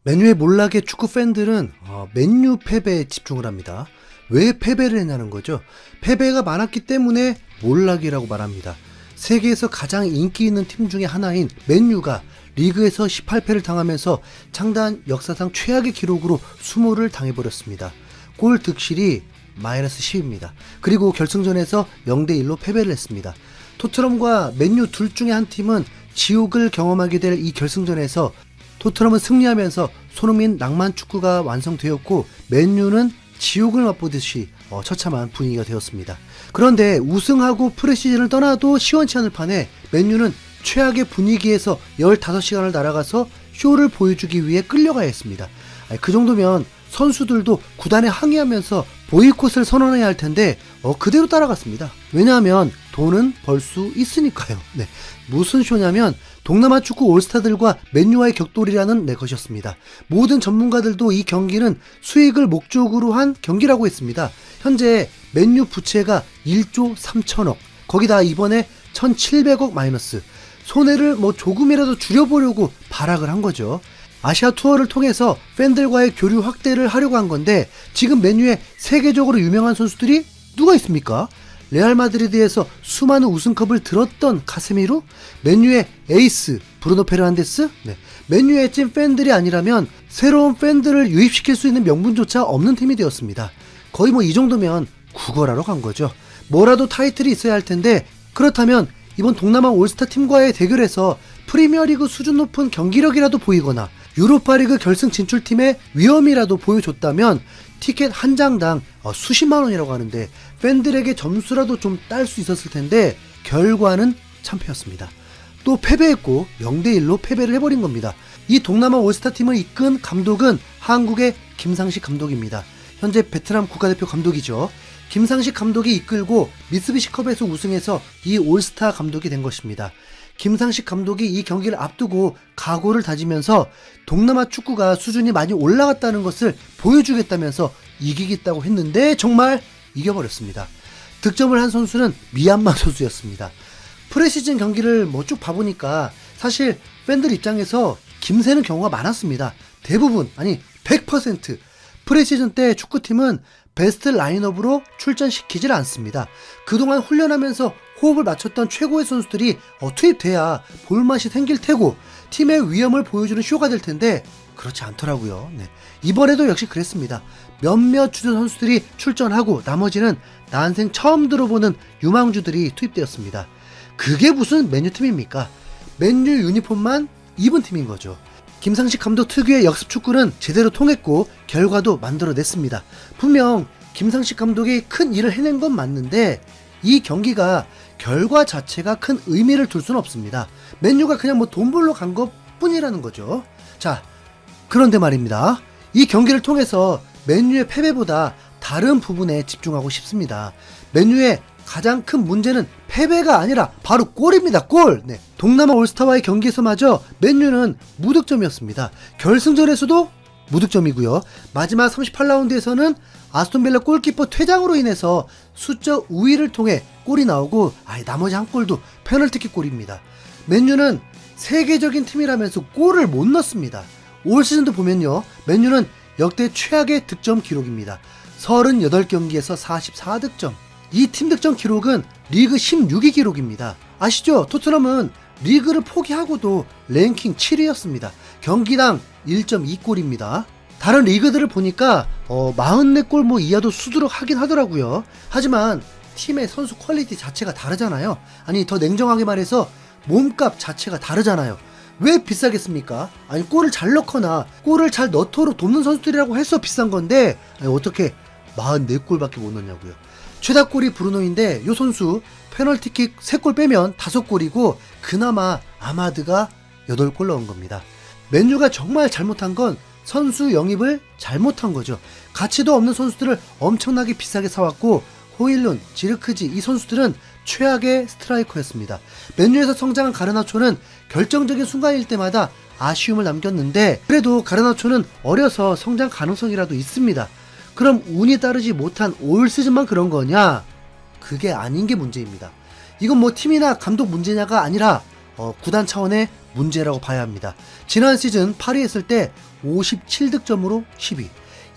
맨유의 몰락의 축구 팬들은 맨유 패배에 집중을 합니다. 왜 패배를 했냐는 거죠. 패배가 많았기 때문에 몰락이라고 말합니다. 세계에서 가장 인기 있는 팀 중에 하나인 맨유가 리그에서 18패를 당하면서 창단 역사상 최악의 기록으로 수모를 당해버렸습니다. 골 득실이 마이너스 10입니다. 그리고 결승전에서 0대1로 패배를 했습니다. 토트넘과 맨유 둘 중에 한 팀은 지옥을 경험하게 될 이 결승전에서 토트넘은 승리하면서 손흥민 낭만 축구가 완성되었고 맨유는 지옥을 맛보듯이 처참한 분위기가 되었습니다. 그런데 우승하고 프리시즌을 떠나도 시원치 않을 판에 맨유는 최악의 분위기에서 15시간을 날아가서 쇼를 보여주기 위해 끌려가야 했습니다. 그 정도면 선수들도 구단에 항의하면서 보이콧을 선언해야 할 텐데 그대로 따라갔습니다. 왜냐하면 돈은 벌 수 있으니까요. 네. 무슨 쇼냐면 동남아 축구 올스타들과 맨유와의 격돌이라는 것이었습니다. 모든 전문가들도 이 경기는 수익을 목적으로 한 경기라고 했습니다. 현재 맨유 부채가 1조 3천억, 거기다 이번에 1,700억 마이너스, 손해를 조금이라도 줄여보려고 발악을 한 거죠. 아시아 투어를 통해서 팬들과의 교류 확대를 하려고 한 건데 지금 맨유에 세계적으로 유명한 선수들이 누가 있습니까? 레알 마드리드에서 수많은 우승컵을 들었던 카세미로, 맨유의 에이스 브루노 페르난데스, 맨유의 찐 팬들이 아니라면 새로운 팬들을 유입시킬 수 있는 명분조차 없는 팀이 되었습니다. 거의 이 정도면 구걸하러 간 거죠. 뭐라도 타이틀이 있어야 할 텐데 그렇다면 이번 동남아 올스타 팀과의 대결에서 프리미어리그 수준 높은 경기력이라도 보이거나 유로파리그 결승 진출팀의 위험이라도 보여줬다면 티켓 한 장당 수십만 원이라고 하는데 팬들에게 점수라도 좀 딸 수 있었을 텐데 결과는 참패였습니다. 또 패배했고 0대1로 패배를 해버린 겁니다. 이 동남아 올스타 팀을 이끈 감독은 한국의 김상식 감독입니다. 현재 베트남 국가대표 감독이죠. 김상식 감독이 이끌고 미쓰비시컵에서 우승해서 이 올스타 감독이 된 것입니다. 김상식 감독이 이 경기를 앞두고 각오를 다지면서 동남아 축구가 수준이 많이 올라갔다는 것을 보여주겠다면서 이기겠다고 했는데 정말 이겨버렸습니다. 득점을 한 선수는 미얀마 선수였습니다. 프리시즌 경기를 쭉 봐보니까 사실 팬들 입장에서 김새는 경우가 많았습니다. 대부분, 아니 100% 프리시즌 때 축구팀은 베스트 라인업으로 출전시키질 않습니다. 그동안 훈련하면서 호흡을 맞췄던 최고의 선수들이 투입돼야 볼맛이 생길 테고 팀의 위험을 보여주는 쇼가 될 텐데 그렇지 않더라고요. 이번에도 역시 그랬습니다. 몇몇 주전 선수들이 출전하고 나머지는 난생 처음 들어보는 유망주들이 투입되었습니다. 그게 무슨 맨유 팀입니까? 맨유 유니폼만 입은 팀인 거죠. 김상식 감독 특유의 역습 축구는 제대로 통했고 결과도 만들어냈습니다. 분명 김상식 감독이 큰 일을 해낸 건 맞는데 이 경기가 결과 자체가 큰 의미를 둘 수는 없습니다. 맨유가 그냥 돈 벌러 간 것 뿐이라는 거죠. 자, 그런데 말입니다. 이 경기를 통해서 맨유의 패배보다 다른 부분에 집중하고 싶습니다. 맨유의 가장 큰 문제는 패배가 아니라 바로 골입니다. 골! 동남아 올스타와의 경기에서마저 맨유는 무득점이었습니다. 결승전에서도 무득점이고요. 마지막 38라운드에서는 아스톤빌라 골키퍼 퇴장으로 인해서 수적 우위를 통해 골이 나오고 나머지 한 골도 페널티킥 골입니다. 맨유는 세계적인 팀이라면서 골을 못 넣습니다. 올 시즌도 보면요, 맨유는 역대 최악의 득점 기록입니다. 38경기에서 44득점. 이 팀 득점 기록은 리그 16위 기록입니다. 아시죠? 토트넘은 리그를 포기하고도 랭킹 7위였습니다. 경기당 1.2골입니다. 다른 리그들을 보니까 44골 이하도 수두룩 하긴 하더라고요. 하지만 팀의 선수 퀄리티 자체가 다르잖아요. 아니, 더 냉정하게 말해서 몸값 자체가 다르잖아요. 왜 비싸겠습니까? 아니, 골을 잘 넣거나 골을 잘 넣도록 돕는 선수들이라고 해서 비싼 건데 어떻게 44골밖에 못 넣냐고요. 최다골이 브루노인데 이 선수 페널티킥 3골 빼면 5골이고 그나마 아마드가 8골 넣은 겁니다. 맨유가 정말 잘못한 건 선수 영입을 잘못한 거죠. 가치도 없는 선수들을 엄청나게 비싸게 사왔고 호일룬, 지르크지 이 선수들은 최악의 스트라이커였습니다. 맨유에서 성장한 가르나초는 결정적인 순간일 때마다 아쉬움을 남겼는데 그래도 가르나초는 어려서 성장 가능성이라도 있습니다. 그럼 운이 따르지 못한 올 시즌만 그런 거냐? 그게 아닌 게 문제입니다. 이건 팀이나 감독 문제냐가 아니라 구단 차원의 문제라고 봐야 합니다. 지난 시즌 8위 했을 때 57득점으로 10위,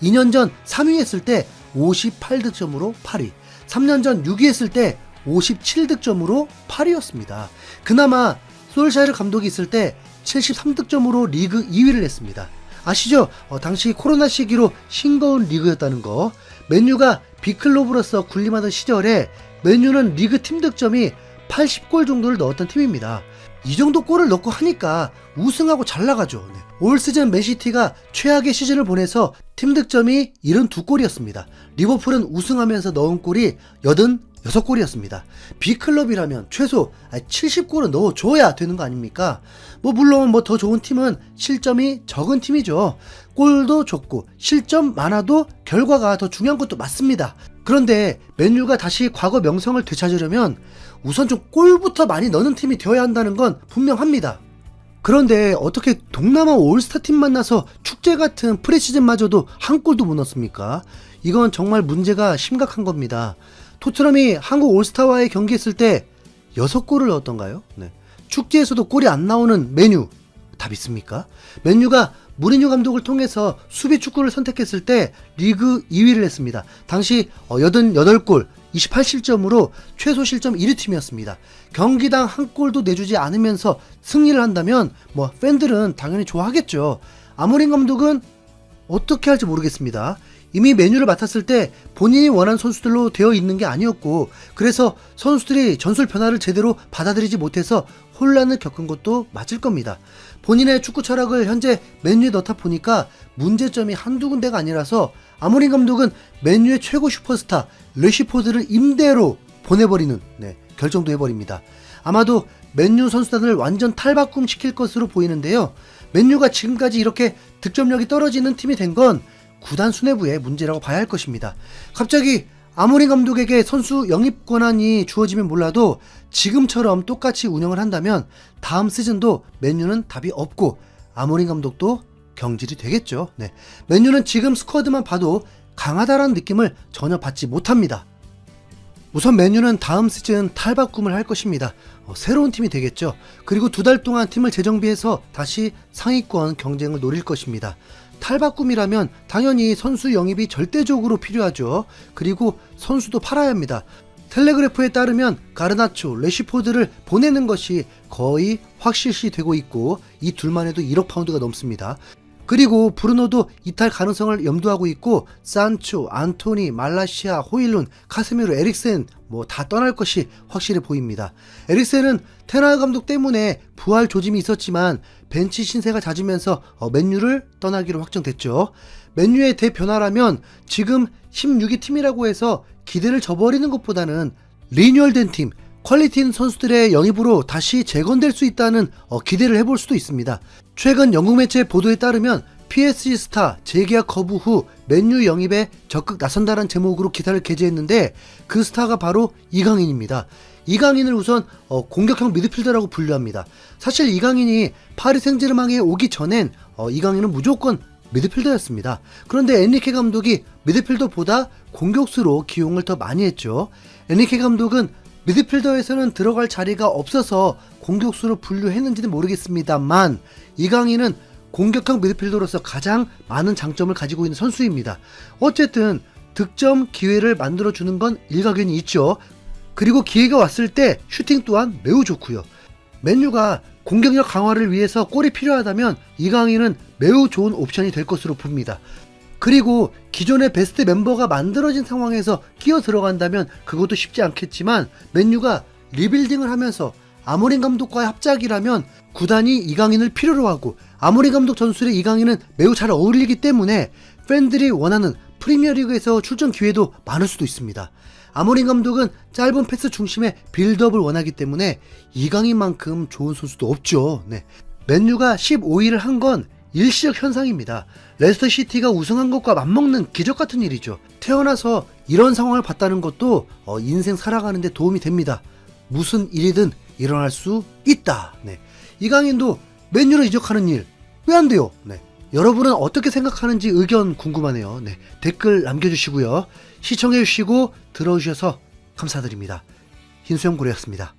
2년 전 3위 했을 때 58득점으로 8위, 3년 전 6위 했을 때 57득점으로 8위였습니다. 그나마 솔샤르 감독이 있을 때 73득점으로 리그 2위를 했습니다. 아시죠? 당시 코로나 시기로 싱거운 리그였다는 거. 맨유가 빅클럽으로서 군림하던 시절에 맨유는 리그 팀 득점이 80골 정도를 넣었던 팀입니다. 이 정도 골을 넣고 하니까 우승하고 잘 나가죠. 네. 올 시즌 맨시티가 최악의 시즌을 보내서 팀 득점이 72골이었습니다. 리버풀은 우승하면서 넣은 골이 86골이었습니다. B클럽이라면 최소 70골은 넣어줘야 되는 거 아닙니까? 물론 더 좋은 팀은 실점이 적은 팀이죠. 골도 적고 실점 많아도 결과가 더 중요한 것도 맞습니다. 그런데 맨유가 다시 과거 명성을 되찾으려면 우선 좀 골부터 많이 넣는 팀이 되어야 한다는 건 분명합니다. 그런데 어떻게 동남아 올스타 팀 만나서 축제 같은 프리시즌마저도 한 골도 못 넣습니까? 이건 정말 문제가 심각한 겁니다. 토트넘이 한국 올스타와의 경기했을 때 6골을 넣었던가요? 네. 축제에서도 골이 안 나오는 맨유, 답 있습니까? 맨유가 무리뉴 감독을 통해서 수비 축구를 선택했을 때 리그 2위를 했습니다. 당시 88골, 28실점으로 최소 실점 1위 팀이었습니다. 경기당 한 골도 내주지 않으면서 승리를 한다면 팬들은 당연히 좋아하겠죠. 아모린 감독은 어떻게 할지 모르겠습니다. 이미 맨유를 맡았을 때 본인이 원하는 선수들로 되어 있는 게 아니었고, 그래서 선수들이 전술 변화를 제대로 받아들이지 못해서 혼란을 겪은 것도 맞을 겁니다. 본인의 축구 철학을 현재 맨유에 넣다 보니까 문제점이 한두 군데가 아니라서 아모린 감독은 맨유의 최고 슈퍼스타 래시포드를 임대로 보내버리는 결정도 해버립니다. 아마도 맨유 선수단을 완전 탈바꿈 시킬 것으로 보이는데요. 맨유가 지금까지 이렇게 득점력이 떨어지는 팀이 된 건 구단 수뇌부의 문제라고 봐야 할 것입니다. 갑자기 아모린 감독에게 선수 영입 권한이 주어지면 몰라도 지금처럼 똑같이 운영을 한다면 다음 시즌도 맨유는 답이 없고 아모린 감독도 경질이 되겠죠. 네. 맨유는 지금 스쿼드만 봐도 강하다라는 느낌을 전혀 받지 못합니다. 우선 맨유는 다음 시즌 탈바꿈을 할 것입니다. 새로운 팀이 되겠죠. 그리고 2달 동안 팀을 재정비해서 다시 상위권 경쟁을 노릴 것입니다. 탈바꿈이라면 당연히 선수 영입이 절대적으로 필요하죠. 그리고 선수도 팔아야 합니다. 텔레그래프에 따르면 가르나초, 래시포드를 보내는 것이 거의 확실시되고 있고 이 둘만 해도 1억 파운드가 넘습니다. 그리고 브루노도 이탈 가능성을 염두하고 있고 산초, 안토니, 말라시아, 호일룬, 카세미로, 에릭센 다 떠날 것이 확실해 보입니다. 에릭센은 테나흐 감독 때문에 부활 조짐이 있었지만 벤치 신세가 잦으면서 맨유를 떠나기로 확정됐죠. 맨유의 대변화라면 지금 16위 팀이라고 해서 기대를 저버리는 것보다는 리뉴얼된 팀, 퀄리티 있는 선수들의 영입으로 다시 재건될 수 있다는 기대를 해볼 수도 있습니다. 최근 영국 매체 보도에 따르면 PSG 스타 재계약 거부 후 맨유 영입에 적극 나선다는 제목으로 기사를 게재했는데 그 스타가 바로 이강인입니다. 이강인을 우선 공격형 미드필더라고 분류합니다. 사실 이강인이 파리 생제르맹에 오기 전엔 이강인은 무조건 미드필더였습니다. 그런데 엔리케 감독이 미드필더보다 공격수로 기용을 더 많이 했죠. 엔리케 감독은 미드필더에서는 들어갈 자리가 없어서 공격수로 분류했는지는 모르겠습니다만 이강인은 공격형 미드필더로서 가장 많은 장점을 가지고 있는 선수입니다. 어쨌든 득점 기회를 만들어주는 건 일가견이 있죠. 그리고 기회가 왔을 때 슈팅 또한 매우 좋고요. 맨유가 공격력 강화를 위해서 골이 필요하다면 이강인은 매우 좋은 옵션이 될 것으로 봅니다. 그리고 기존의 베스트 멤버가 만들어진 상황에서 끼어 들어간다면 그것도 쉽지 않겠지만 맨유가 리빌딩을 하면서 아모린 감독과의 합작이라면 구단이 이강인을 필요로 하고 아모린 감독 전술에 이강인은 매우 잘 어울리기 때문에 팬들이 원하는 프리미어리그에서 출전 기회도 많을 수도 있습니다. 아모린 감독은 짧은 패스 중심의 빌드업을 원하기 때문에 이강인만큼 좋은 선수도 없죠. 맨유가 15위를 한 건 일시적 현상입니다. 레스터 시티가 우승한 것과 맞먹는 기적 같은 일이죠. 태어나서 이런 상황을 봤다는 것도 인생 살아가는데 도움이 됩니다. 무슨 일이든 일어날 수 있다. 이강인도 맨유로 이적하는 일 왜 안 돼요? 여러분은 어떻게 생각하는지 의견 궁금하네요. 댓글 남겨주시고요. 시청해주시고 들어주셔서 감사드립니다. 흰수염고래였습니다.